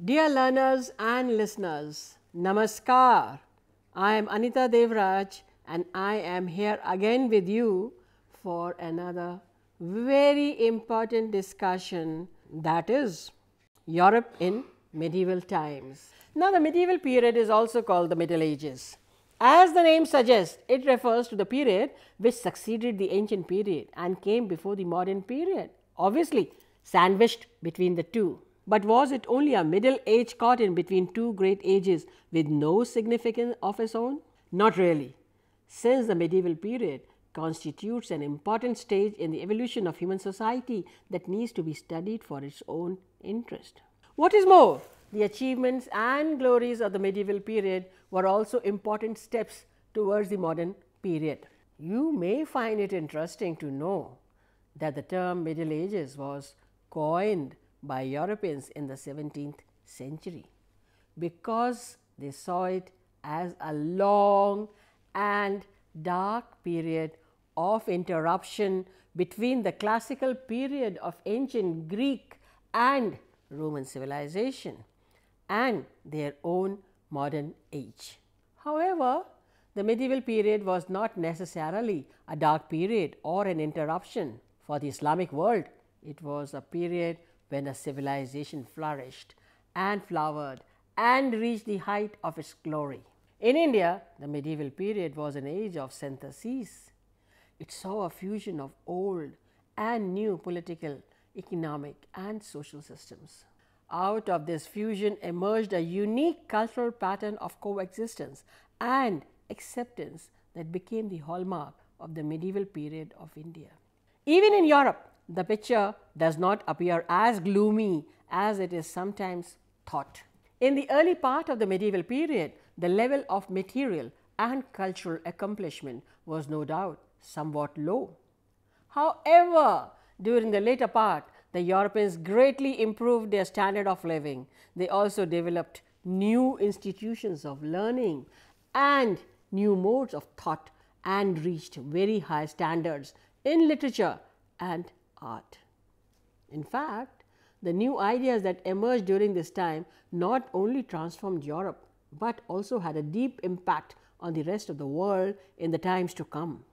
Dear learners and listeners, Namaskar. I am Anita Devraj and I am here again with you for another very important discussion, that is Europe in medieval times. Now, the medieval period is also called the Middle Ages. As the name suggests, it refers to the period which succeeded the ancient period and came before the modern period, obviously sandwiched between the two. But was it only a middle age caught in between two great ages with no significance of its own? Not really, since the medieval period constitutes an important stage in the evolution of human society that needs to be studied for its own interest. What is more, the achievements and glories of the medieval period were also important steps towards the modern period. You may find it interesting to know that the term Middle Ages was coined by Europeans in the 17th century because they saw it as a long and dark period of interruption between the classical period of ancient Greek and Roman civilization and their own modern age. However, the medieval period was not necessarily a dark period or an interruption for the Islamic world. It was a period when a civilization flourished and flowered and reached the height of its glory. In India, the medieval period was an age of syntheses. It saw a fusion of old and new political, economic and social systems. Out of this fusion emerged a unique cultural pattern of coexistence and acceptance that became the hallmark of the medieval period of India. Even in Europe, the picture does not appear as gloomy as it is sometimes thought. In the early part of the medieval period, the level of material and cultural accomplishment was no doubt somewhat low. However, during the later part, the Europeans greatly improved their standard of living. They also developed new institutions of learning and new modes of thought and reached very high standards in literature and art. In fact, the new ideas that emerged during this time not only transformed Europe, but also had a deep impact on the rest of the world in the times to come.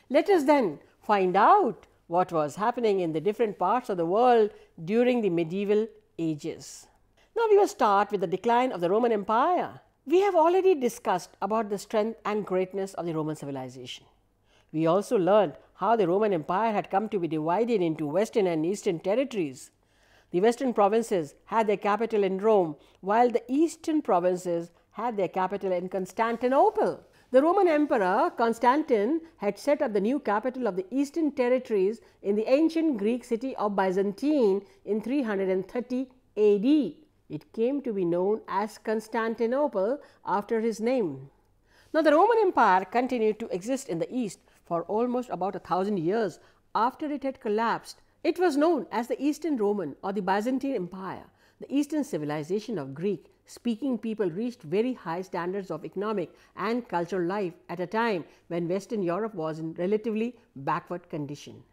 Let us then find out what was happening in the different parts of the world during the medieval ages. Now, we will start with the decline of the Roman Empire. We have already discussed about the strength and greatness of the Roman civilization. We also learned how the Roman Empire had come to be divided into western and eastern territories. The western provinces had their capital in Rome, while the eastern provinces had their capital in Constantinople. The Roman Emperor Constantine had set up the new capital of the eastern territories in the ancient Greek city of Byzantine in 330 AD. It came to be known as Constantinople after his name. Now, the Roman Empire continued to exist in the east for almost about 1,000 years after it had collapsed. It was known as the Eastern Roman or the Byzantine Empire. The Eastern civilization of Greek speaking people reached very high standards of economic and cultural life at a time when Western Europe was in relatively backward condition.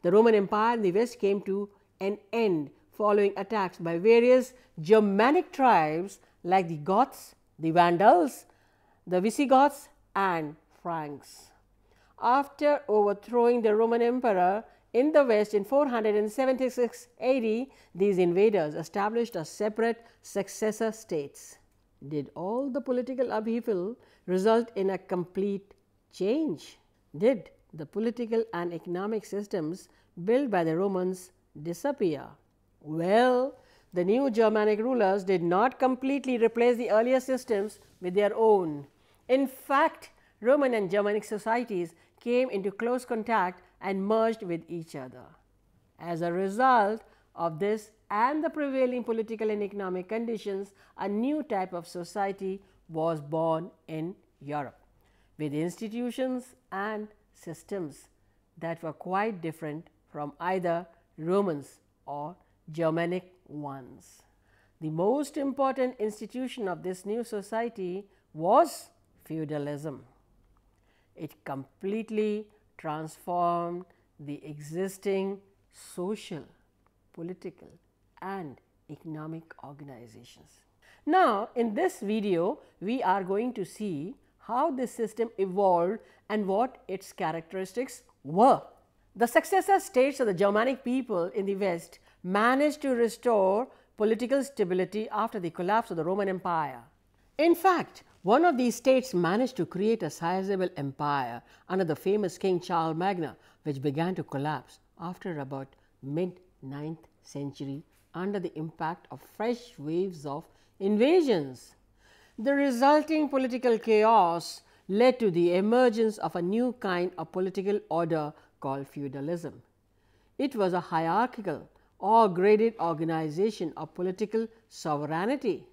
The Roman Empire in the West came to an end following attacks by various Germanic tribes like the Goths, the Vandals, the Visigoths and Franks. After overthrowing the Roman Emperor in the West in 476 AD, these invaders established a separate successor states. Did all the political upheaval result in a complete change? Did the political and economic systems built by the Romans disappear? Well, the new Germanic rulers did not completely replace the earlier systems with their own. In fact, Roman and Germanic societies came into close contact and merged with each other. As a result of this and the prevailing political and economic conditions, a new type of society was born in Europe, with institutions and systems that were quite different from either Romans or Germanic ones. The most important institution of this new society was feudalism. It completely transformed the existing social, political and economic organizations. Now, in this video, we are going to see how this system evolved and what its characteristics were. The successor states of the Germanic people in the West managed to restore political stability after the collapse of the Roman Empire. In fact, one of these states managed to create a sizable empire under the famous King Charles Magna, which began to collapse after about mid-9th century under the impact of fresh waves of invasions. The resulting political chaos led to the emergence of a new kind of political order called feudalism. It was a hierarchical or graded organization of political sovereignty.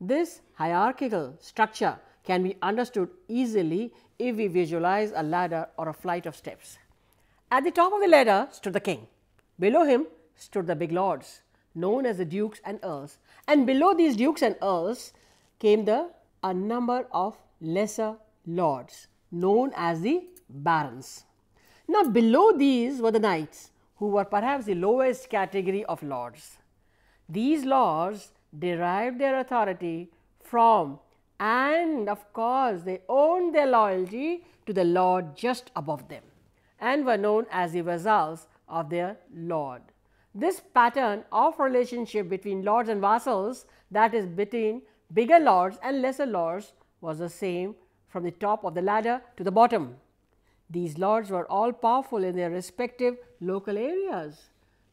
This hierarchical structure can be understood easily if we visualize a ladder or a flight of steps. At the top of the ladder stood the king. Below him stood the big lords, known as the dukes and earls, and below these dukes and earls came a number of lesser lords, known as the barons. Now, below these were the knights, who were perhaps the lowest category of lords. These lords derived their authority from, and of course, they owned their loyalty to the lord just above them and were known as the vassals of their lord. This pattern of relationship between lords and vassals, that is between bigger lords and lesser lords, was the same from the top of the ladder to the bottom. These lords were all powerful in their respective local areas.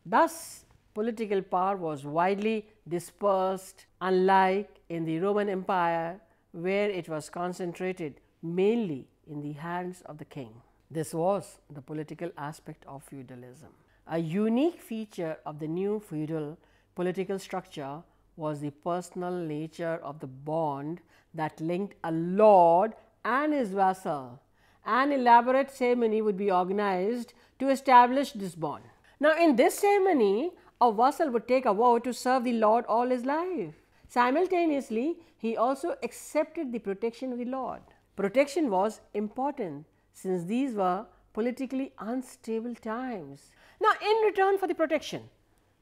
Thus, political power was widely dispersed, unlike in the Roman Empire, where it was concentrated mainly in the hands of the king. This was the political aspect of feudalism. A unique feature of the new feudal political structure was the personal nature of the bond that linked a lord and his vassal. An elaborate ceremony would be organized to establish this bond. Now, in this ceremony, a vassal would take a vow to serve the lord all his life. Simultaneously, he also accepted the protection of the lord. Protection was important since these were politically unstable times. Now, in return for the protection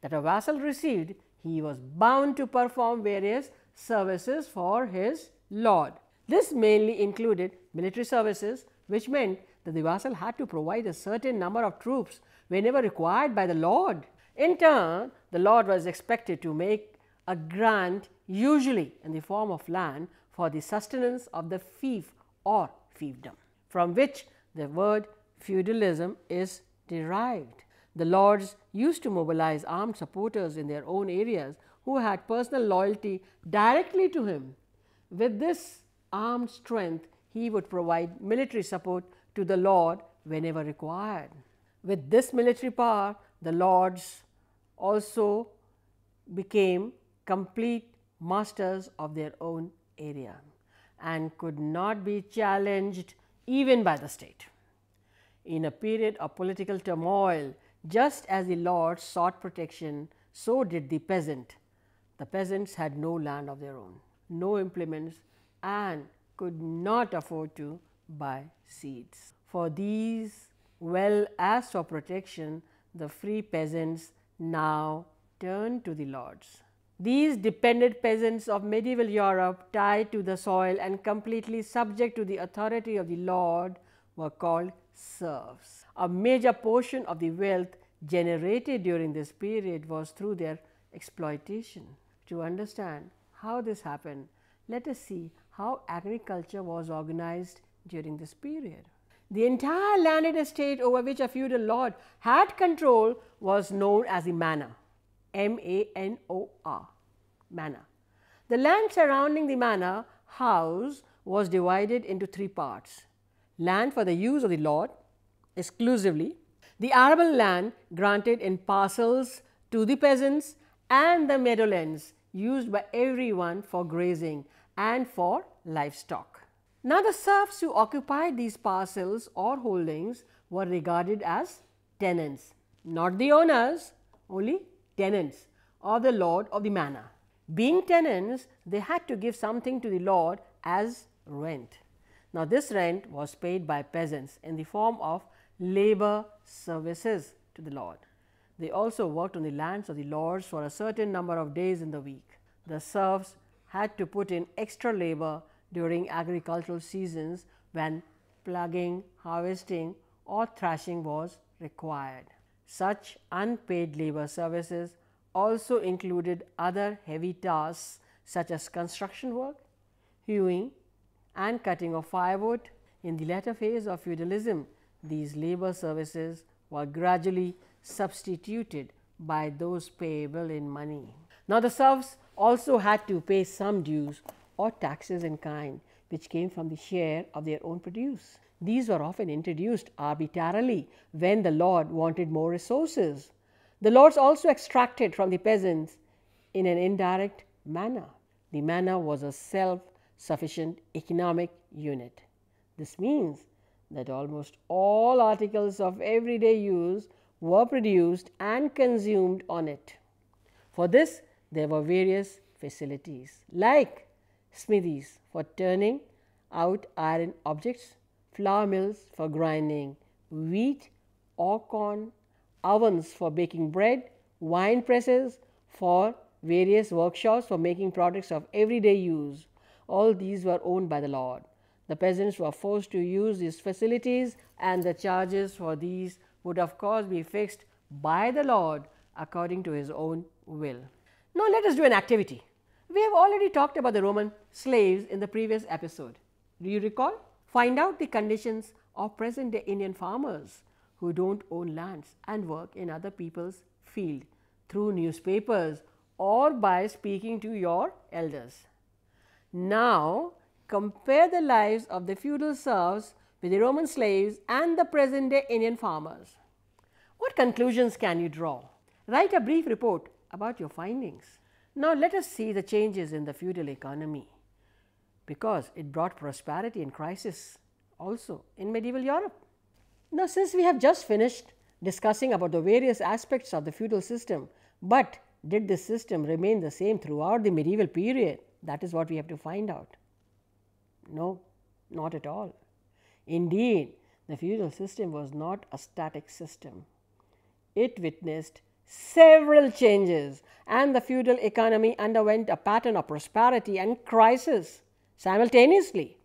that a vassal received, he was bound to perform various services for his lord. This mainly included military services, which meant that the vassal had to provide a certain number of troops whenever required by the lord. In turn, the lord was expected to make a grant, usually in the form of land, for the sustenance of the fief or fiefdom, from which the word feudalism is derived. The lords used to mobilize armed supporters in their own areas who had personal loyalty directly to him. With this armed strength, he would provide military support to the lord whenever required. With this military power, the lords also became complete masters of their own area and could not be challenged even by the state. In a period of political turmoil, just as the lords sought protection, so did the peasant. The peasants had no land of their own, no implements, and could not afford to buy seeds. For these well as for protection, the free peasants now turned to the lords. These dependent peasants of medieval Europe, tied to the soil and completely subject to the authority of the lord, were called serfs. A major portion of the wealth generated during this period was through their exploitation. To understand how this happened, let us see how agriculture was organized during this period. The entire landed estate over which a feudal lord had control was known as the manor, M-A-N-O-R, manor. The land surrounding the manor house was divided into three parts: land for the use of the lord exclusively, the arable land granted in parcels to the peasants, and the meadowlands used by everyone for grazing and for livestock. Now, the serfs who occupied these parcels or holdings were regarded as tenants, not the owners, only tenants of the lord of the manor. Being tenants, they had to give something to the lord as rent. Now, this rent was paid by peasants in the form of labor services to the lord. They also worked on the lands of the lords for a certain number of days in the week. The serfs had to put in extra labor during agricultural seasons when plugging, harvesting or thrashing was required. Such unpaid labor services also included other heavy tasks such as construction work, hewing and cutting of firewood. In the latter phase of feudalism, these labor services were gradually substituted by those payable in money. Now, the serfs also had to pay some dues or taxes in kind which came from the share of their own produce. These were often introduced arbitrarily when the lord wanted more resources. The lords also extracted from the peasants in an indirect manner. The manor was a self-sufficient economic unit. This means that almost all articles of everyday use were produced and consumed on it. For this, there were various facilities like smithies for turning out iron objects, flour mills for grinding wheat or corn, ovens for baking bread, wine presses for various workshops for making products of everyday use. All these were owned by the lord. The peasants were forced to use these facilities, and the charges for these would of course be fixed by the lord according to his own will. Now, let us do an activity. We have already talked about the Roman slaves in the previous episode. Do you recall? Find out the conditions of present day Indian farmers who don't own lands and work in other people's field through newspapers or by speaking to your elders. Now, compare the lives of the feudal serfs with the Roman slaves and the present day Indian farmers. What conclusions can you draw? Write a brief report about your findings. Now, let us see the changes in the feudal economy, because it brought prosperity and crisis also in medieval Europe. Now, since we have just finished discussing about the various aspects of the feudal system, but did this system remain the same throughout the medieval period? That is what we have to find out. No, not at all. Indeed, the feudal system was not a static system. It witnessed several changes, and the feudal economy underwent a pattern of prosperity and crisis simultaneously.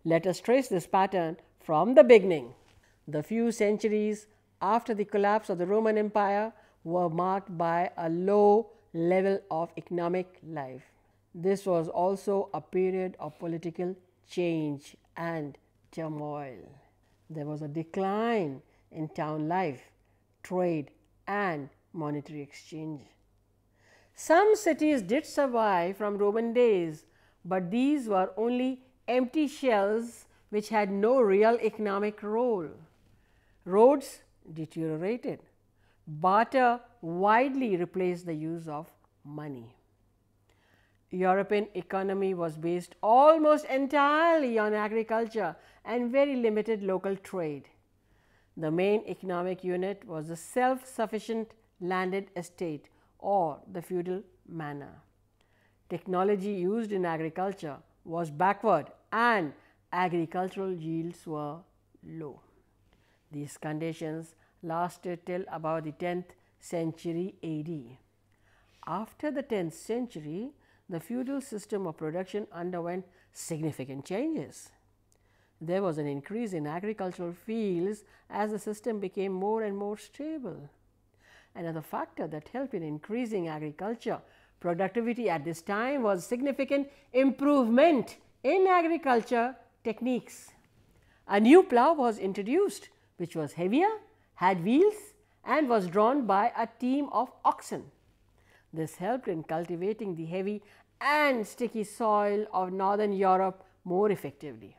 Let us trace this pattern from the beginning. The few centuries after the collapse of the Roman Empire were marked by a low level of economic life. This was also a period of political change and turmoil. There was a decline in town life, trade and monetary exchange. Some cities did survive from Roman days, but these were only empty shells which had no real economic role. Roads deteriorated. Barter widely replaced the use of money. European economy was based almost entirely on agriculture and very limited local trade. The main economic unit was the self-sufficient landed estate or the feudal manor. Technology used in agriculture was backward and agricultural yields were low. These conditions lasted till about the 10th century AD. After the 10th century, the feudal system of production underwent significant changes. There was an increase in agricultural fields as the system became more and more stable. Another factor that helped in increasing agriculture productivity at this time was significant improvement in agriculture techniques. A new plough was introduced which was heavier, had wheels and was drawn by a team of oxen. This helped in cultivating the heavy and sticky soil of northern Europe more effectively.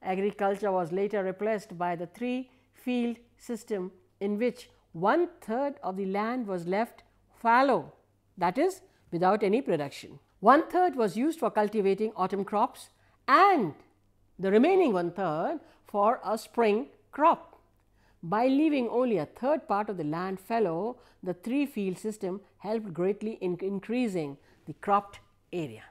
Agriculture was later replaced by the three-field system, in which 1/3 of the land was left fallow, that is, without any production. 1/3 was used for cultivating autumn crops and the remaining 1/3 for a spring crop. By leaving only a third part of the land fallow, the three-field system helped greatly in increasing the cropped area.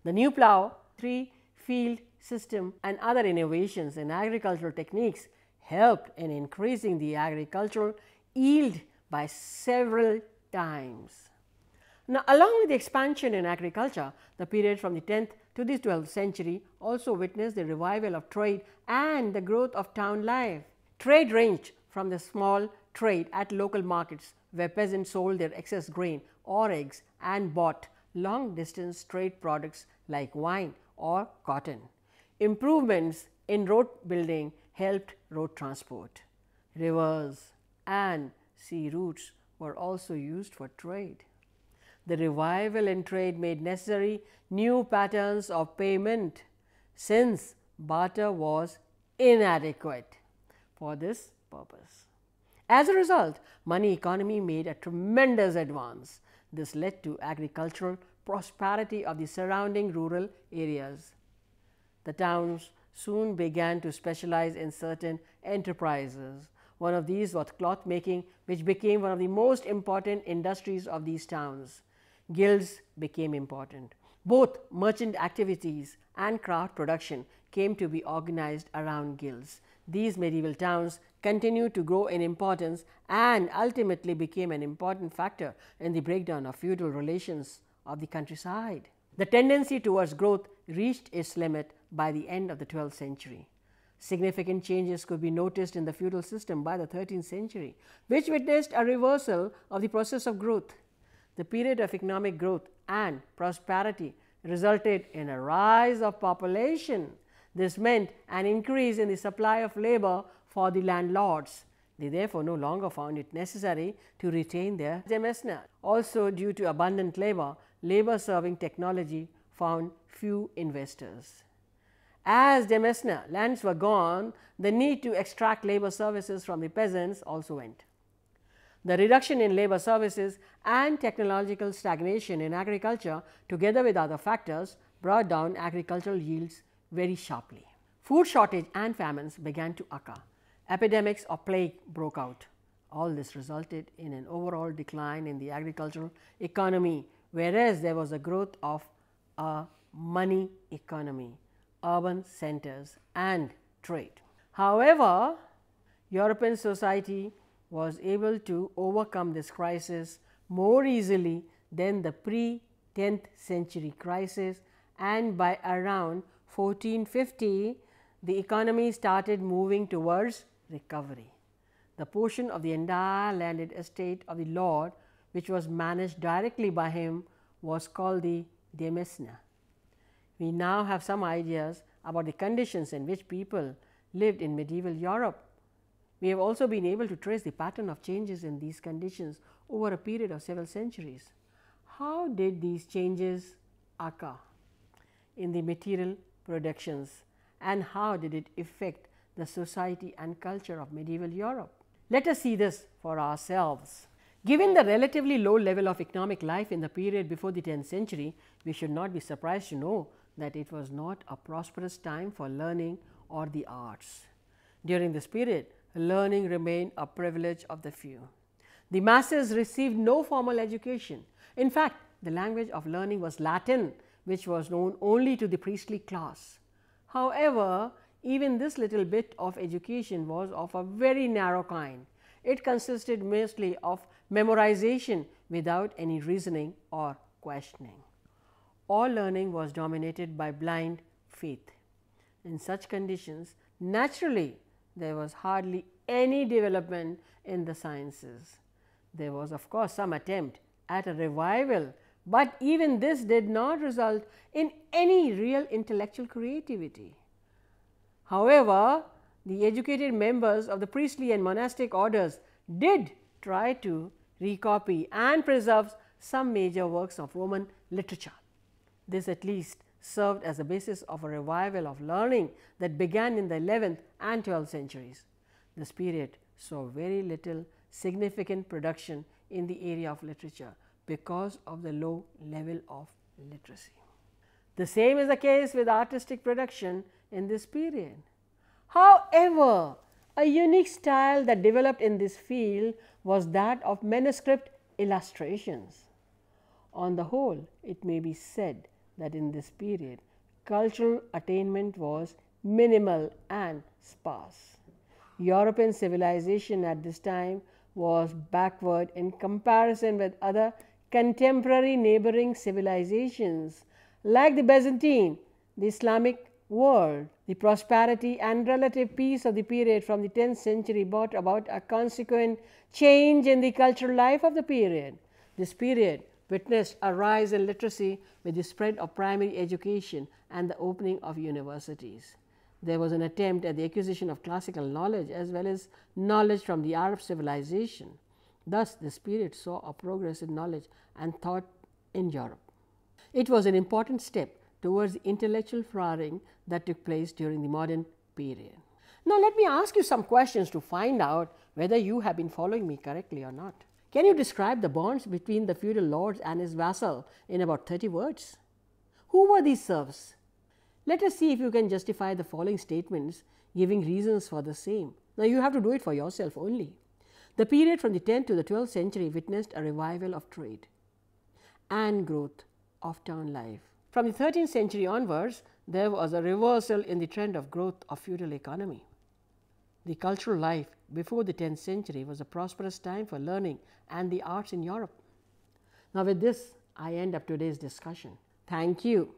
The new plough, three-field system and other innovations in agricultural techniques helped in increasing the agricultural yield by several times. Now, along with the expansion in agriculture, the period from the 10th to the 12th century also witnessed the revival of trade and the growth of town life. Trade ranged from the small trade at local markets where peasants sold their excess grain or eggs and bought long distance trade products like wine or cotton. Improvements in road building helped road transport. Rivers and sea routes were also used for trade. The revival in trade made necessary new patterns of payment, since barter was inadequate for this purpose. As a result, money economy made a tremendous advance. This led to agricultural prosperity of the surrounding rural areas. The towns soon began to specialize in certain enterprises. One of these was cloth making, which became one of the most important industries of these towns. Guilds became important. Both merchant activities and craft production came to be organized around guilds. These medieval towns continued to grow in importance and ultimately became an important factor in the breakdown of feudal relations of the countryside. The tendency towards growth reached its limit by the end of the 12th century. Significant changes could be noticed in the feudal system by the 13th century, which witnessed a reversal of the process of growth. The period of economic growth and prosperity resulted in a rise of population. This meant an increase in the supply of labor for the landlords. They therefore no longer found it necessary to retain their demesne. Also, due to abundant labor, labor-serving technology found few investors. As demesne lands were gone, the need to extract labor services from the peasants also went. The reduction in labor services and technological stagnation in agriculture, together with other factors, brought down agricultural yields very sharply. Food shortage and famines began to occur. Epidemics of plague broke out. All this resulted in an overall decline in the agricultural economy, whereas there was a growth of a money economy, urban centers and trade. However, European society was able to overcome this crisis more easily than the pre-10th century crisis, and by around 1450, the economy started moving towards recovery. The portion of the entire landed estate of the lord, which was managed directly by him, was called the demesne. We now have some ideas about the conditions in which people lived in medieval Europe. We have also been able to trace the pattern of changes in these conditions over a period of several centuries. How did these changes occur in the material productions, and how did it affect the society and culture of medieval Europe? Let us see this for ourselves. Given the relatively low level of economic life in the period before the 10th century, we should not be surprised to know that it was not a prosperous time for learning or the arts. During this period, learning remained a privilege of the few. The masses received no formal education. In fact, the language of learning was Latin, which was known only to the priestly class. However, even this little bit of education was of a very narrow kind. It consisted mostly of memorization without any reasoning or questioning. All learning was dominated by blind faith. In such conditions, naturally, there was hardly any development in the sciences. There was of course some attempt at a revival, but even this did not result in any real intellectual creativity. However, the educated members of the priestly and monastic orders did try to recopy and preserve some major works of Roman literature. This at least served as a basis of a revival of learning that began in the 11th and 12th centuries. This period saw very little significant production in the area of literature because of the low level of literacy. The same is the case with artistic production in this period. However, a unique style that developed in this field was that of manuscript illustrations. On the whole, it may be said that in this period, cultural attainment was minimal and sparse. European civilization at this time was backward in comparison with other contemporary neighboring civilizations like the Byzantine, the Islamic world. The prosperity and relative peace of the period from the 10th century brought about a consequent change in the cultural life of the period. This period witnessed a rise in literacy with the spread of primary education and the opening of universities. There was an attempt at the acquisition of classical knowledge as well as knowledge from the Arab civilization. Thus, this period saw a progress in knowledge and thought in Europe. It was an important step towards the intellectual flowering that took place during the modern period. Now, let me ask you some questions to find out whether you have been following me correctly or not. Can you describe the bonds between the feudal lord and his vassal in about 30 words? Who were these serfs? Let us see if you can justify the following statements giving reasons for the same. Now, you have to do it for yourself only. The period from the 10th to the 12th century witnessed a revival of trade and growth of town life. From the 13th century onwards, there was a reversal in the trend of growth of feudal economy. The cultural life before the 10th century was a prosperous time for learning and the arts in Europe. Now, with this, I end up today's discussion. Thank you.